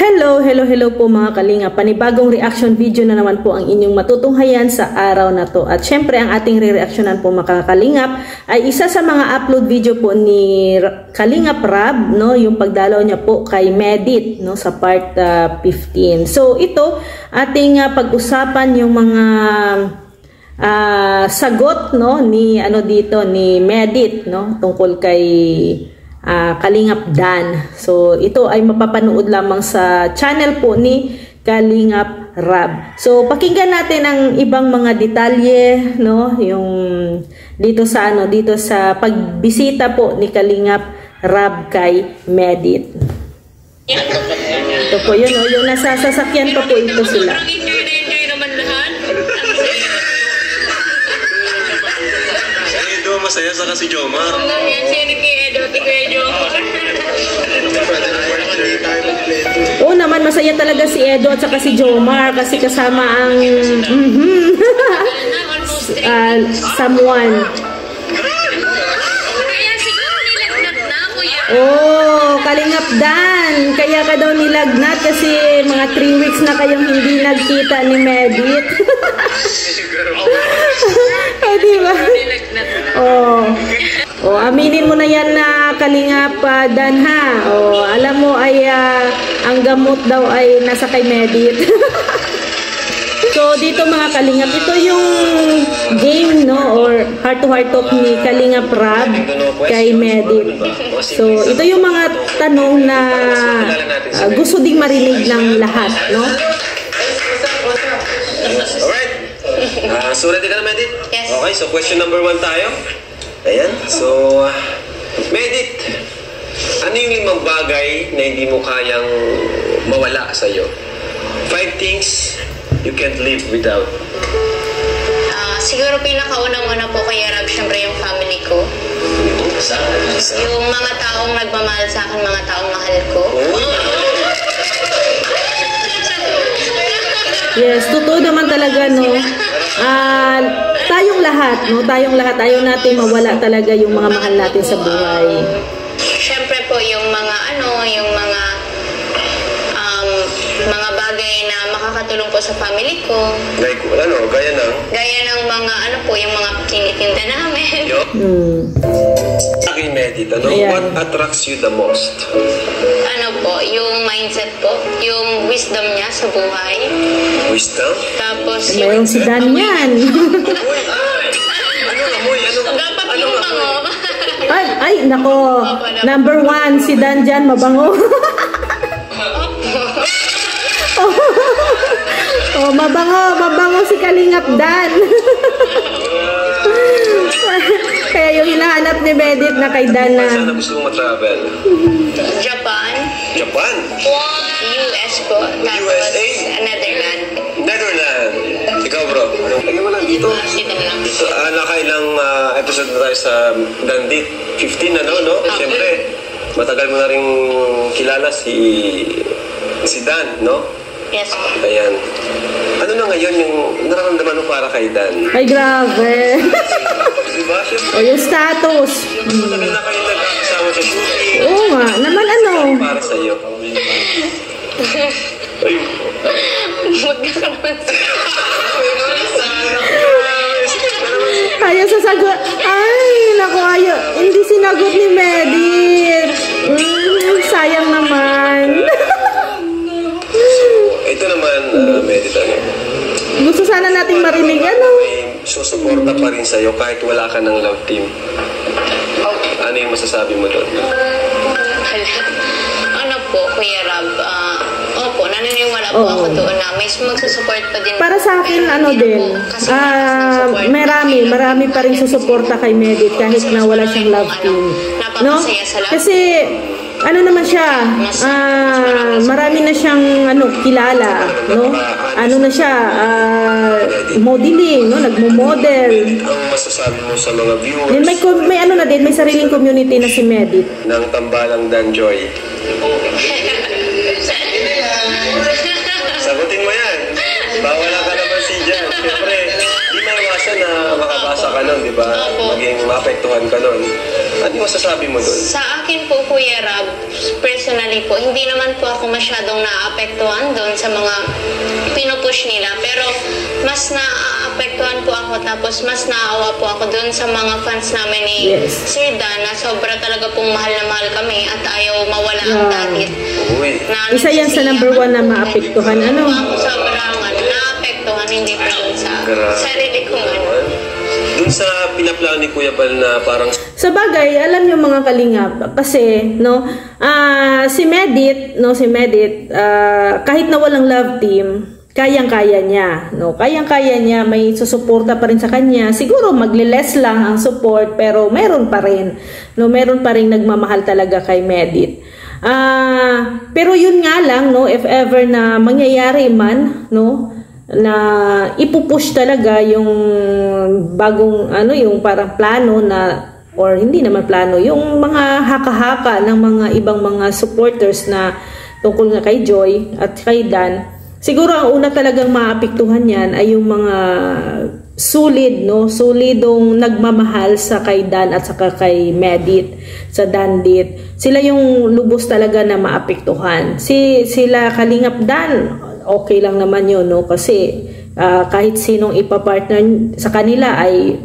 Hello po mga kalinga. Panibagong reaction video na naman po ang inyong matutunghayan sa araw na to. At syempre ang ating re-reactionan po mga kalingap ay isa sa mga upload video po ni Kalingap Rab, no, yung pagdalaw niya po kay Medit, no, sa part 15. So ito ating pag-usapan yung mga sagot, no, ni ni Medit, no, tungkol kay Kalingap Dan. So ito ay mapapanood lamang sa channel po ni Kalingap Rab. So pakinggan natin ang ibang mga detalye, no, yung dito sa pagbisita po ni Kalingap Rab kay Medit. Ito po yun, no, yung nasa sasakyan pa po ito sila. Masaya sa kasi Jomar. Oo naman, masaya talaga si Edo at saka si Jomar kasi kasama ang someone. Oh, Kalingap Dan, kaya ka daw nilagnat kasi mga 3 weeks na kayong hindi nagkita ni Medit. Oh, diba? Oh, aminin mo na yan na Kalingap Dan, ha. Oh, alam mo ay ang gamot daw ay nasa kay Medit. So dito mga kalingap, ito yung game, no, or heart to heart talk ni Kalingap Rab kay Medit. So ito yung mga tanong na gusto ding marinig ng lahat, no. Alright. So ready ka na, Medit? Yes. Okay, so question number 1 tayo. Ayan. So Medit, ano yung 5 bagay na hindi mo kayang mawala sa'yo? 5 things you can't live without. Siguro pinakaunang-una po kay Rab, syempre yung family ko. Yung mga taong nagmamahal sa akin, mga taong mahal ko. Yes, totoo naman talaga, no. Tayong lahat, ayaw natin mawala talaga yung mga mahal natin sa buhay. Syempre po yung mga mga bagay na makakatulong po sa family ko. Gaya ng mga yung mga kinitinda namin. Aking Medit, Ayan. What attracts you the most? Yung mindset po, yung wisdom niya sa buhay. Wisdom? Tapos Mayroong si Dan yan. dapat yung bango. Ay, nako. Number 1, si Dan dyan, mabango. Oh, mabango si Kalingap Dan. Kaya yung hinahanap ni Medit na kay Dan na. Saan na gusto mong ma-travel? Japan. US po. Tapos USA? Netherlands. Ikaw, bro. Lagyan mo lang dito. Dito na lang. Nakailang episode na tayo sa Dandit. 15 no? Siyempre, matagal mo na rin kilala si Dan, no? Yes po. Ayan. Ano na ngayon yung nararamdaman mo para kay Dan? Ay, grabe. Diba? Siyempre, O, yung status. matagal na kayo nagkakasama sa shooting. Oo nga. Naman ano. Para sa'yo. Ay, Huwag ka naman sa... Ayaw sasagot. Ay, naku, ayaw. Hindi sinagot ni Medit. Sayang naman. ito naman, Medit, Gusto sana nating marinig, may susuporta pa rin sa'yo kahit wala ka ng love team. Ano yung masasabi mo doon? Kuya Rab, opo, naniniwala po ako doon na may magsusupport pa din. Para sa akin, marami pa rin susuporta kay Medit kahit na wala siyang love team. No? Kasi, naman siya, marami na siyang, kilala, no? Na siya, modeling, no? Nagmo-model. Ang masasabi mo sa mga viewers May sariling community na si Medit. ng Tambalang Danjoy? Sagutin mo yan. Bawala ka naman si Jan. Siyempre, di maiwasan na makabasa ka nun, di ba? Maging maapektuhan ka nun. Ano yung masasabi masasabi mo doon? Sa akin po, Kuya Rab, personally po, hindi naman po ako masyadong naapektuhan doon sa mga pinupush nila. Pero mas naapektuhan po ako, tapos mas naawa po ako doon sa mga fans namin ni Sir Dan, na sobra talaga pong mahal na mahal kami at ayaw mawala ang dahil. Isa yan sa number 1 na maapektuhan. Ano? Sobrang naapektuhan, hindi po doon sa sarili kong Dun sa pinaplano ni Kuya Bal na parang... Sa bagay, alam niyo mga kalingap, kasi, no, si Medit, kahit na walang love team, kayang-kaya niya, no? Kayang-kaya niya, may susuporta pa rin sa kanya. Siguro magle-less lang ang support, pero meron pa rin, no? Meron pa rin nagmamahal talaga kay Medit. Pero yun nga lang, no, if ever na mangyayari man, no, na ipupush talaga yung bagong yung parang plano na, or hindi naman plano, yung mga haka-haka ng mga ibang mga supporters na tungkol nga kay Joy at kay Dan. Siguro ang una talagang maapektuhan yan ay yung mga solidong nagmamahal sa kay Dan at saka kay Medit, sa Dandit. Sila yung lubos talaga na maapektuhan. Sila Kalingap Dan, okay lang naman yun, no? Kasi kahit sinong ipapartner sa kanila ay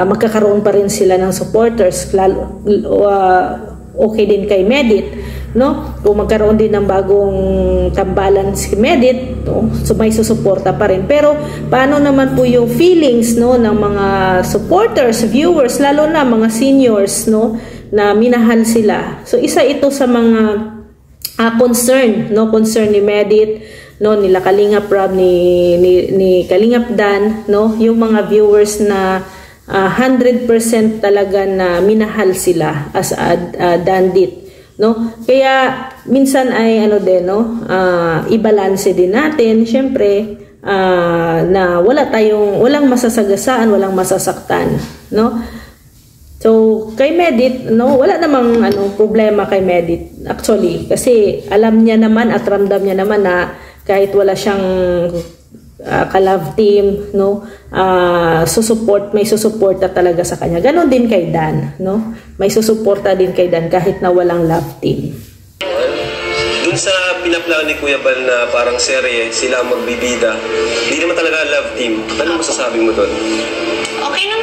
magkakaroon pa rin sila ng supporters. Okay din kay Medit, no? Kung magkaroon din ng bagong tambalan si Medit, no? So may susuporta pa rin. Pero paano naman po yung feelings, no, ng mga supporters, viewers, lalo na mga seniors, no, na minahal sila. So isa ito sa mga concern ni Medit, no, nila Kalingap Rab, ni Kalingap Dan, no, yung mga viewers na 100% talaga na minahal sila as Dandit, no. Kaya minsan ay no, ibalanse din natin syempre, na walang masasagasaan, walang masasaktan, no. So, kay Medit, no, wala namang problema kay Medit actually, kasi alam niya naman at ramdam niya naman na kahit wala siyang ka-love team, no, may susuporta talaga sa kanya. Ganon din kay Dan, no, may susuporta din kay Dan kahit na walang love team. Dun sa pinaplano ni Kuya Bal na parang serye, sila magbibida, hindi naman talaga love team. Ano masasabi mo doon? Okay lang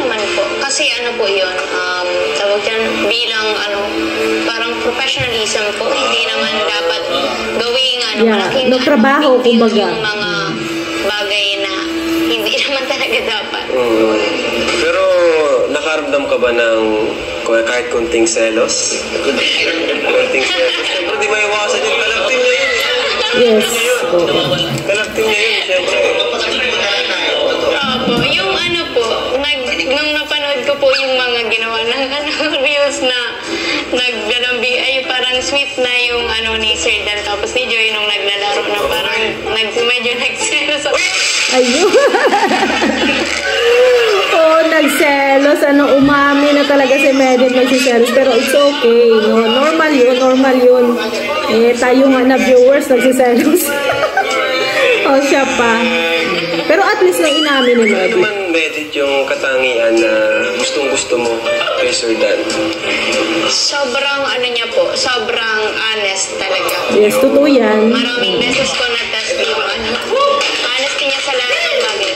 naman po. Kasi po yun, tawag dyan, bilang parang professionalism po, hindi naman dapat gawing malaking trabaho, kumbaga. Yung mga bagay na hindi naman talaga dapat. Pero nakaramdam ka ba ng kahit konting selos? Konting selos? Siyempre di maiwasan yung kalagting niya yun. Yes. Kalagting niya yun, siyempre. Yung nung napanood ko po yung mga ginawa ng reels na naglalambing, ay parang sweet na yung ni Sir Dan, tapos ni Joy nung naglalaro na parang medyo nagselos ako. Ayun. Nagselos, umami na talaga si Medit nagsiselos, pero it's okay, no? Normal yun. Tayo nga na viewers nagsiselos. Siya pa. Pero at least na inamin ni Medit. Ano man, Medit, yung katangian na gustong-gusto mo kay Sir Dan? Sobrang niya po, sobrang honest talaga. Yes, totoo yan. Maraming beses ko na-test yung honesty niya sa lahat ng bagay.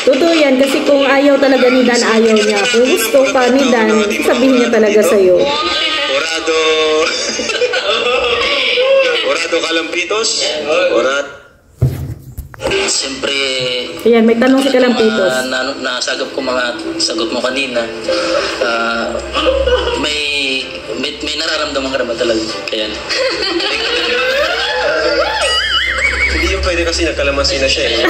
Totoo yan, kasi kung ayaw talaga ni Dan, ayaw niya. Kung gusto pa ni Dan, sabihin niya talaga sa'yo. Orado Kalampitos? Siyempre, ayan, may tanong si Kalampitos. Nasagap ko mga sagot mo kanina. May nararamdaman ka naman talaga. Ayan. Hindi yung pwede kasi nagkalamansi na siya eh.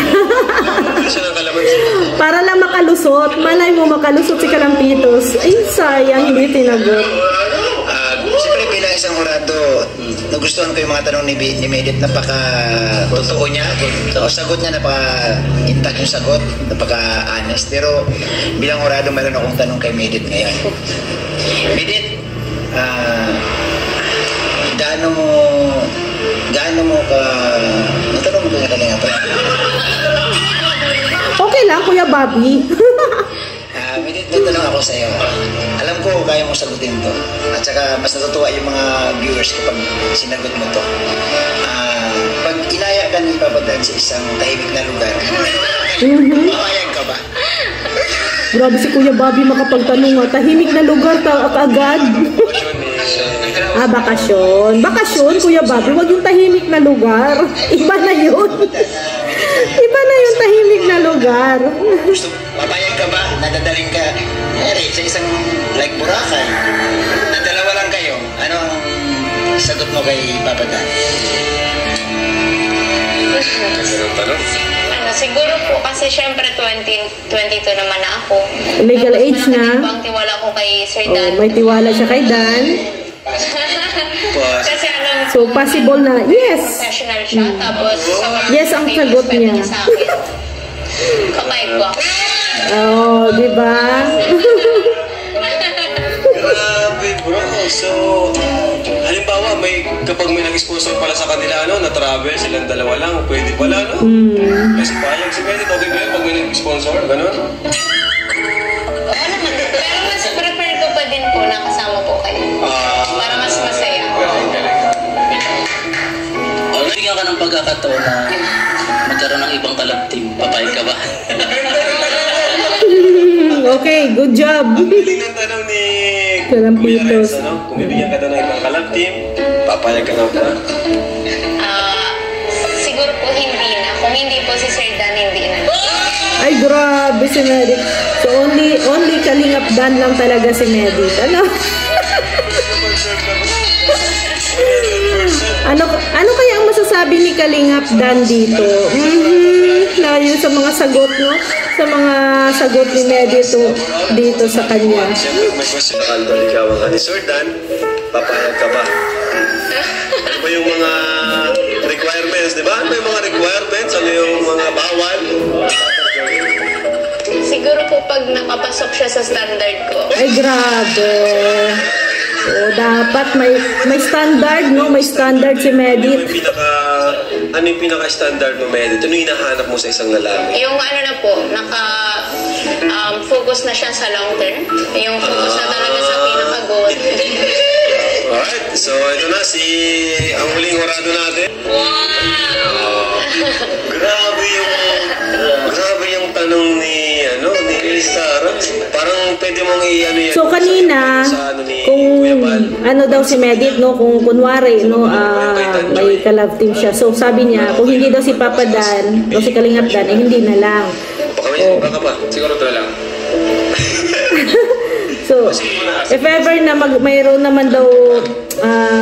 Hindi siya nagkalamansi. Para lang makalusot. Malay mo makalusot si Kalampitos. Ay, sayang, hindi tinagot. Siyempre bilang isang orado, nagustuhan ko yung mga tanong ni Medit. Napaka-totoo niya. O sagot niya, napaka-intact yung sagot. Napaka-honest. Pero bilang orado, mayroon akong tanong kay Medit ngayon. Medit, gaano mo ka... Natanong mo ka kanina pa. Okay lang, Kuya Bobby. Medit, tanong ako sa iyo. Alam ko kaya mo sagutin to. At saka mas natutuwa yung mga viewers kapag sinagot mo to. Pag inaya ka ni Papa Dan sa isang tahimik na lugar, papayag ka ba? Grabe si Kuya Bobby makapagtanong tahimik na lugar agad. Bakasyon. Bakasyon, Kuya Bobby, wag yung tahimik na lugar. Iba na yun. Iba na yung tahimik na lugar. Papayag ka ba? Nadadaling ka sa isang like Boracay. Na dalawa lang kayo. Anong sagot mo kay Papa Dan? Siguro po kasi syempre 22 naman na ako. Legal age na. Ibang tiwala ko kay Sir Dan. May tiwala siya kay Dan. Kasi alam So possible na yes. professional siya. Tapos Yes ang sagot niya. Kapayag ko ako. Di ba? Grabe bro. So, halimbawa, kapag may nag-sponsor pala sa kanila, na travel, silang dalawa lang, pwede pala, no? Kasi payag si Medit, okay ba yun pag may nag-sponsor, gano'n? Oo naman. Pero mas prefer ko pa din po na kasama po kayo. Para mas masaya. Bigyan ka ng pagkakataon na magkaroon ng ibang kalab team. Papayag ka ba? Okay, good job. Ang galing ng tanong ni Kuya Renz, kung bibigyan ka daw ng ibang kalab team, papayag ka na ba? Siguro po hindi na. Kung hindi po si Sir Dan, hindi na. Ay, grabe si Medit. So, only Kalingap Dan lang talaga si Medit. Ano kaya ang masasabi ni Kalingap Dan dito? Layo sa mga sagot, no? Sa mga sagot ni Medit dito sa kanya. Siyempre, may question. Kaldol, ikaw ang ni Sir Dan, papayag ka ba? Ano ba yung mga requirements, di ba? Ano yung mga requirements? Ano yung mga bawal? Siguro po pag nakapasok siya sa standard ko. Ay, grabe. So, dapat may standard, no? May standard si Medit. Ano yung pinaka-standard mo, Medit? Ano yung hinahanap mo sa isang lalaki? Yung ano na po, focus na siya sa long term. Yung focus na talaga sa pinaka-goal. Alright, so ito na ang huling horado natin. Wow! Grabe yung tanong ni Sarah. Parang pwede mong i-ano yan. So kanina, kung daw si Medit, no, kung kunwari, no, may kalab team siya. So sabi niya, kung hindi daw si Papa Dan, o si Kalingap Dan, hindi na lang. Baka pa, siguro ito lang. So, if ever na mayroon naman daw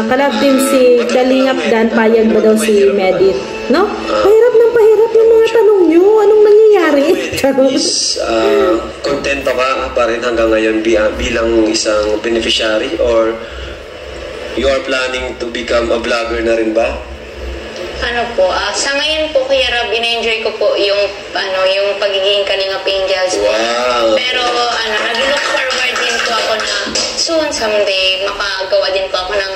kalab team si Kalingap Dan, payag ba daw si Medit? No? Pahirap yung mga tanong nyo. Anong nangyayari? Kontento ka pa rin hanggang ngayon bilang isang beneficiary or you are planning to become a vlogger na rin ba? Sa ngayon po, Kuya Rob, ina-enjoy ko po yung pagiging Kalingap Angels. Wow! Pero, nag-look forward din po ako na soon, someday, makagawa din po ako ng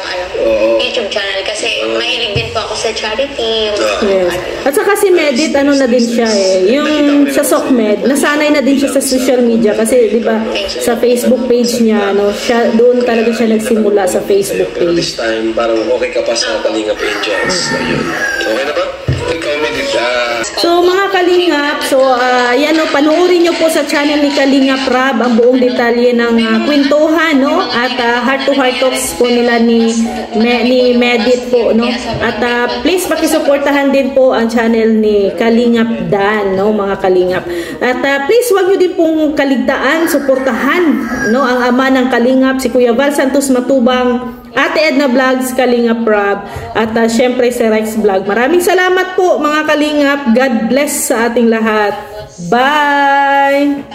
YouTube channel kasi mahilig din po ako sa charity. Yes. At saka si Medit, na din siya yung sa SOCMED, nasanay na din siya sa social media kasi, di ba, sa Facebook page niya, doon talaga siya nagsimula sa Facebook Pero this page. time, parang okay ka pa sa Kalingap Angels. Ayun. Okay na ba? Ikaw, Medit. So mga Kalingap, panoorin nyo po sa channel ni Kalingap Rob ang buong detalye ng kwentuhan, no? At heart to heart talks po nila ni Medit po, no? At please pakisuportahan din po ang channel ni Kalingap Dan, no, mga Kalingap. At please wag nyo din pong kaligtaan, suportahan, no, ang ama ng Kalingap, si Kuya Val Santos Matubang, Ate Edna Vlogs, Kalingap Rob, at syempre si Rex Vlog. Maraming salamat po mga Kalingap. God bless sa ating lahat. Bye!